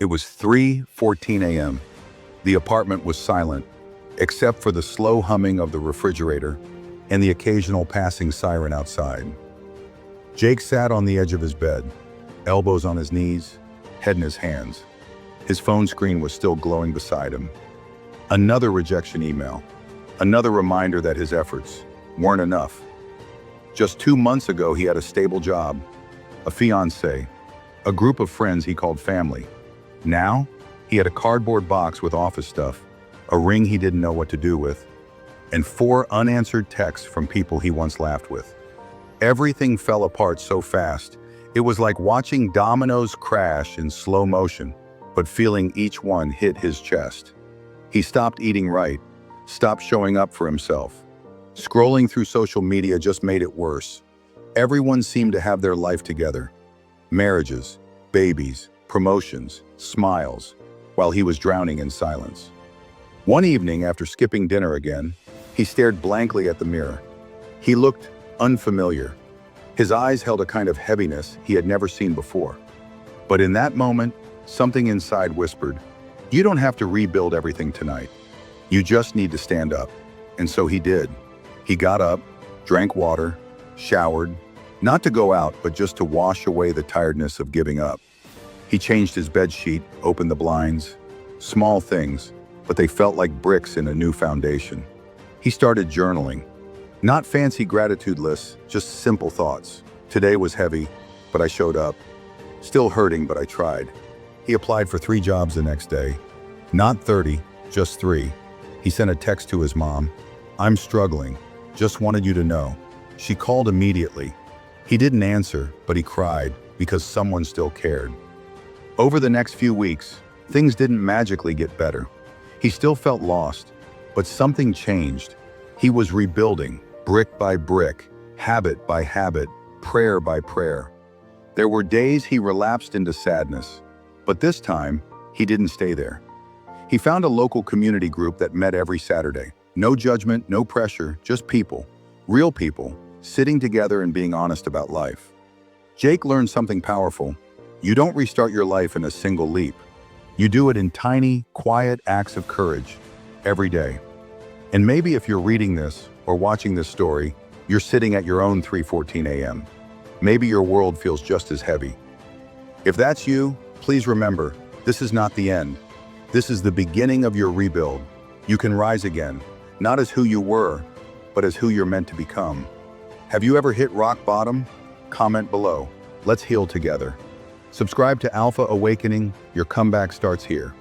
It was 3:14 a.m. The apartment was silent, except for the slow humming of the refrigerator and the occasional passing siren outside. Jake sat on the edge of his bed, elbows on his knees, head in his hands. His phone screen was still glowing beside him. Another rejection email, another reminder that his efforts weren't enough. Just 2 months ago, he had a stable job, a fiancé, a group of friends he called family. Now, he had a cardboard box with office stuff, a ring he didn't know what to do with, and 4 unanswered texts from people he once laughed with. Everything fell apart so fast, it was like watching dominoes crash in slow motion, but feeling each one hit his chest. He stopped eating right, stopped showing up for himself. Scrolling through social media just made it worse. Everyone seemed to have their life together. Marriages, babies, promotions, smiles, while he was drowning in silence. One evening, after skipping dinner again, he stared blankly at the mirror. He looked unfamiliar. His eyes held a kind of heaviness he had never seen before. But in that moment, something inside whispered, "You don't have to rebuild everything tonight. You just need to stand up." And so he did. He got up, drank water, showered, not to go out, but just to wash away the tiredness of giving up. He changed his bed sheet, opened the blinds. Small things, but they felt like bricks in a new foundation. He started journaling. Not fancy gratitude lists, just simple thoughts. Today was heavy, but I showed up. Still hurting, but I tried. He applied for 3 jobs the next day. Not 30, just 3. He sent a text to his mom. "I'm struggling. Just wanted you to know." She called immediately. He didn't answer, but he cried because someone still cared. Over the next few weeks, things didn't magically get better. He still felt lost, but something changed. He was rebuilding, brick by brick, habit by habit, prayer by prayer. There were days he relapsed into sadness, but this time, he didn't stay there. He found a local community group that met every Saturday. No judgment, no pressure, just people, real people, sitting together and being honest about life. Jake learned something powerful. You don't restart your life in a single leap. You do it in tiny, quiet acts of courage, every day. And maybe if you're reading this or watching this story, you're sitting at your own 3:14 a.m. Maybe your world feels just as heavy. If that's you, please remember, this is not the end. This is the beginning of your rebuild. You can rise again, not as who you were, but as who you're meant to become. Have you ever hit rock bottom? Comment below. Let's heal together. Subscribe to Alpha Awakening. Your comeback starts here.